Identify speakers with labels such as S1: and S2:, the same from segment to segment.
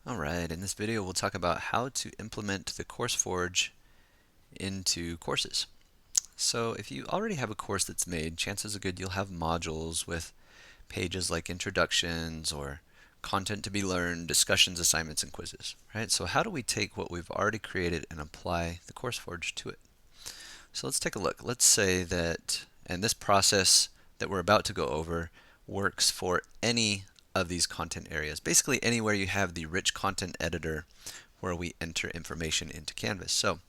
S1: Alright, in this video we'll talk about how to implement the CourseForge into courses. So if you already have a course that's made, chances are good you'll have modules with pages like introductions or content to be learned, discussions, assignments, and quizzes. Right? So how do we take what we've already created and apply the CourseForge to it? So let's take a look. Let's say that, and this process that we're about to go over works for any of these content areas. Basically anywhere you have the rich content editor where we enter information into Canvas. So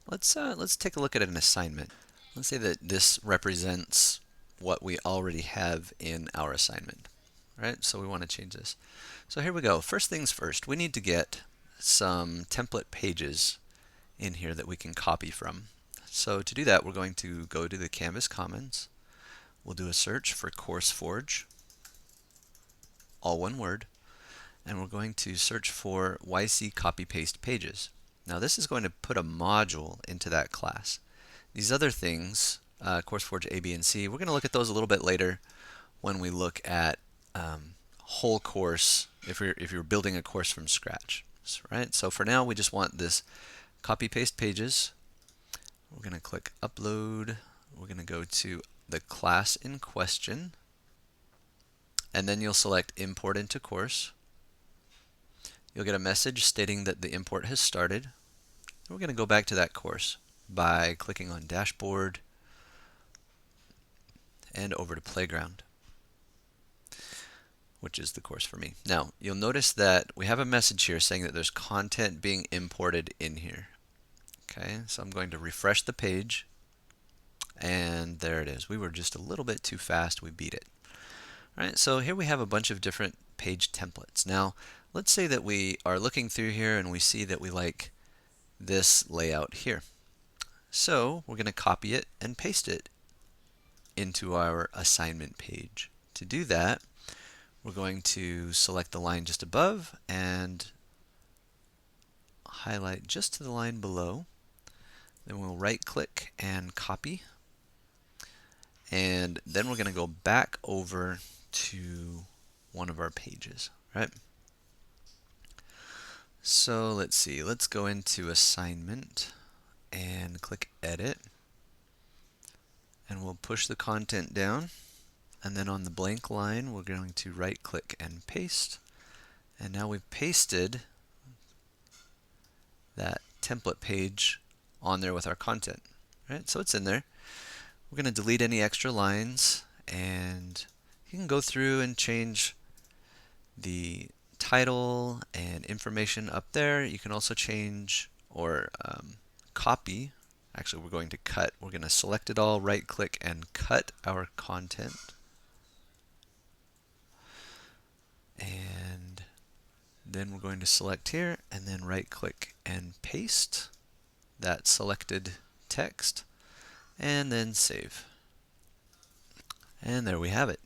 S1: let's take a look at an assignment. Let's say that this represents what we already have in our assignment. Right? So we want to change this. So here we go. First things first, we need to get some template pages in here that we can copy from. So to do that, we're going to go to the Canvas Commons. We'll do a search for CourseForge, all one word, and we're going to search for YC copy paste pages. Now this is going to put a module into that class. These other things, CourseForge A, B, and C, we're going to look at those a little bit later when we look at whole course, if you're building a course from scratch. Right? So for now we just want this copy paste pages. We're going to click upload. We're going to go to the class in question, and then you'll select import into course. You'll get a message stating that the import has started. We're going to go back to that course by clicking on dashboard and over to playground, which is the course for me. Now you'll notice that we have a message here saying that there's content being imported in here. Okay, so I'm going to refresh the page, and there it is. We were just a little bit too fast. We beat it. All right, so here we have a bunch of different page templates. Now let's say that we are looking through here and we see that we like this layout here. So we're going to copy it and paste it into our assignment page. To do that, we're going to select the line just above and highlight just to the line below. Then we'll right click and copy. And then we're going to go back over to one of our pages, right? So let's see, let's go into assignment and click edit. And we'll push the content down. And then on the blank line, we're going to right click and paste. And now we've pasted that template page on there with our content. Right? So it's in there. We're going to delete any extra lines, and you can go through and change the title and information up there. You can also change or copy. Actually, we're going to cut. We're going to select it all, right click, and cut our content. And then we're going to select here and then right click and paste that selected text and then save. And there we have it.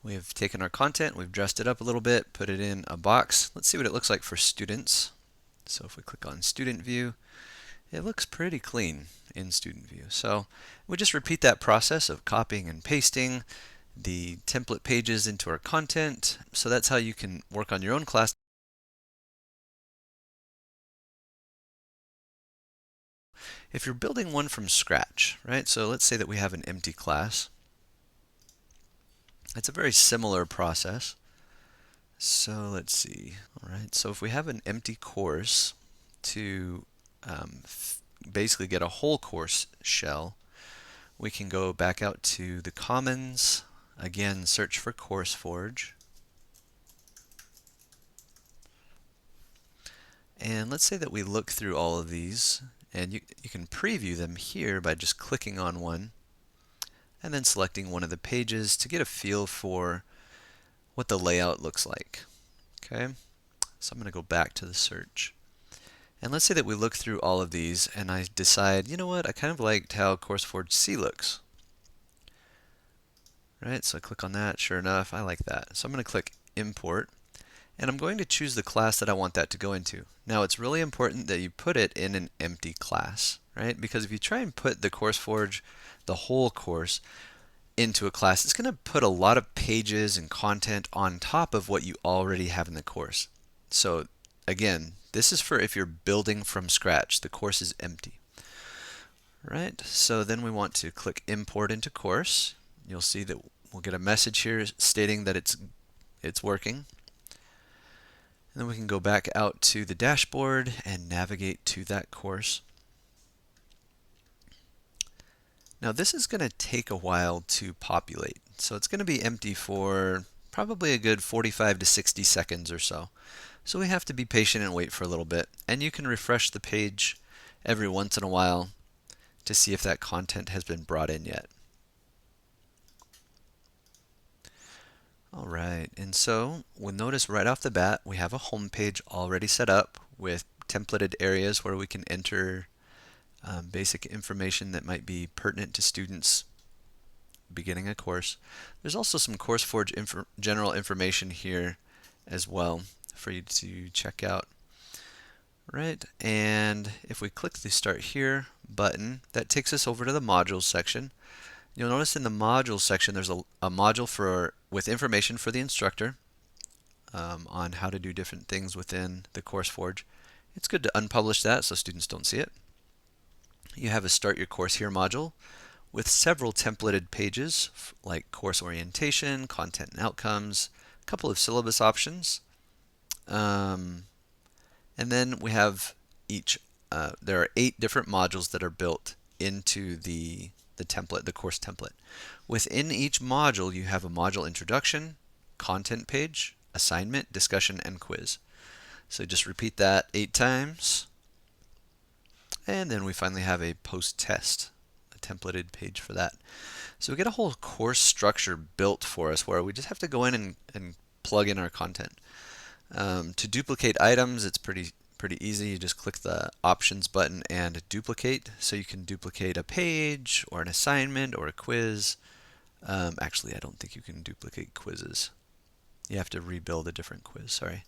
S1: We've taken our content, we've dressed it up a little bit, put it in a box. Let's see what it looks like for students. So if we click on student view, it looks pretty clean in student view. So we just repeat that process of copying and pasting the template pages into our content. So that's how you can work on your own class. If you're building one from scratch, right? So let's say that we have an empty class. It's a very similar process. So let's see. All right. So if we have an empty course to basically get a whole course shell, we can go back out to the Commons. Again, search for CourseForge. And let's say that we look through all of these, and you can preview them here by just clicking on one and then selecting one of the pages to get a feel for what the layout looks like. Okay, so I'm going to go back to the search. And let's say that we look through all of these and I decide, you know what, I kind of liked how CourseForge C looks. Right, so I click on that, sure enough, I like that. So I'm going to click import, and I'm going to choose the class that I want that to go into. Now it's really important that you put it in an empty class, right? Because if you try and put the CourseForge, the whole course, into a class, it's going to put a lot of pages and content on top of what you already have in the course. So again, this is for if you're building from scratch. The course is empty. Right, so then we want to click Import into Course. You'll see that we'll get a message here stating that it's working. And then we can go back out to the dashboard and navigate to that course. Now this is going to take a while to populate, so it's going to be empty for probably a good 45 to 60 seconds or so. So we have to be patient and wait for a little bit, and you can refresh the page every once in a while to see if that content has been brought in yet. All right, and so we'll notice right off the bat we have a home page already set up with templated areas where we can enter basic information that might be pertinent to students beginning a course. There's also some CourseForge general information here as well for you to check out. Right, and if we click the Start Here button, that takes us over to the Modules section. You'll notice in the Modules section there's a module with information for the instructor on how to do different things within the CourseForge. It's good to unpublish that so students don't see it. You have a Start Your Course Here module with several templated pages like course orientation, content and outcomes, a couple of syllabus options. And then we have there are 8 different modules that are built into the template, the course template. Within each module, you have a module introduction, content page, assignment, discussion, and quiz. So just repeat that 8 times. And then we finally have a post-test, a templated page for that. So we get a whole course structure built for us where we just have to go in and plug in our content. To duplicate items, it's pretty easy. You just click the Options button and duplicate. So you can duplicate a page or an assignment or a quiz. Actually, I don't think you can duplicate quizzes. You have to rebuild a different quiz, sorry.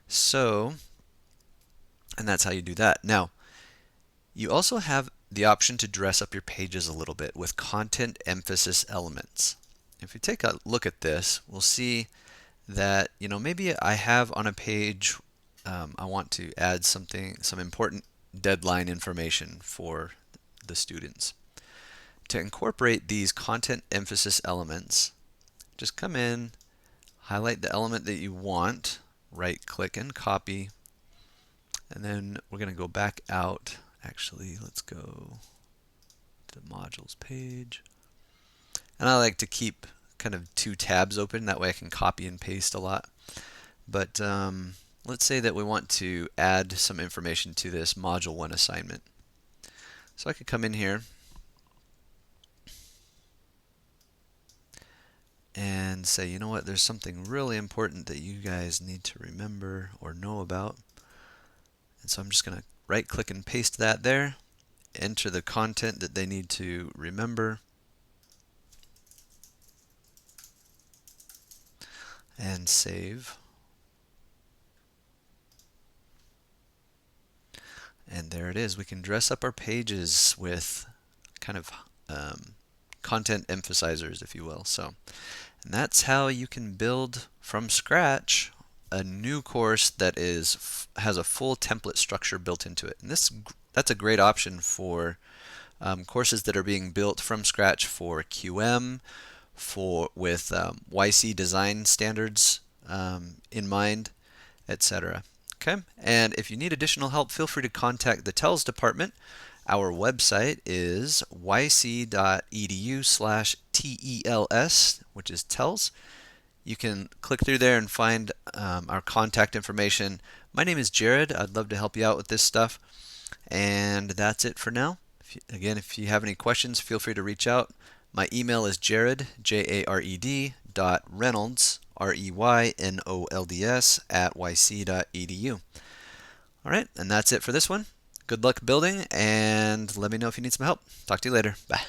S1: So, and that's how you do that. Now, you also have the option to dress up your pages a little bit with content emphasis elements. If we take a look at this, we'll see that, maybe I have on a page, I want to add some important deadline information for the students. To incorporate these content emphasis elements, just come in, highlight the element that you want, right click and copy, and then we're going to go back out. Actually, let's go to the modules page. And I like to keep kind of 2 tabs open, that way I can copy and paste a lot. But let's say that we want to add some information to this module 1 assignment. So I could come in here and say, you know what, there's something really important that you guys need to remember or know about. And so I'm just going to right click and paste that there, enter the content that they need to remember, and save. And there it is. We can dress up our pages with kind of content emphasizers, if you will. And that's how you can build from scratch a new course that has a full template structure built into it. And that's a great option for courses that are being built from scratch for QM, with YC design standards in mind, etc. Okay, and if you need additional help, feel free to contact the TELS department. Our website is yc.edu/TELS, which is TELS. You can click through there and find our contact information. My name is Jared. I'd love to help you out with this stuff. And that's it for now. If you have any questions, feel free to reach out. My email is Jared, Jared, .Reynolds, REYNOLDS, @yc.edu. All right, and that's it for this one. Good luck building, and let me know if you need some help. Talk to you later. Bye.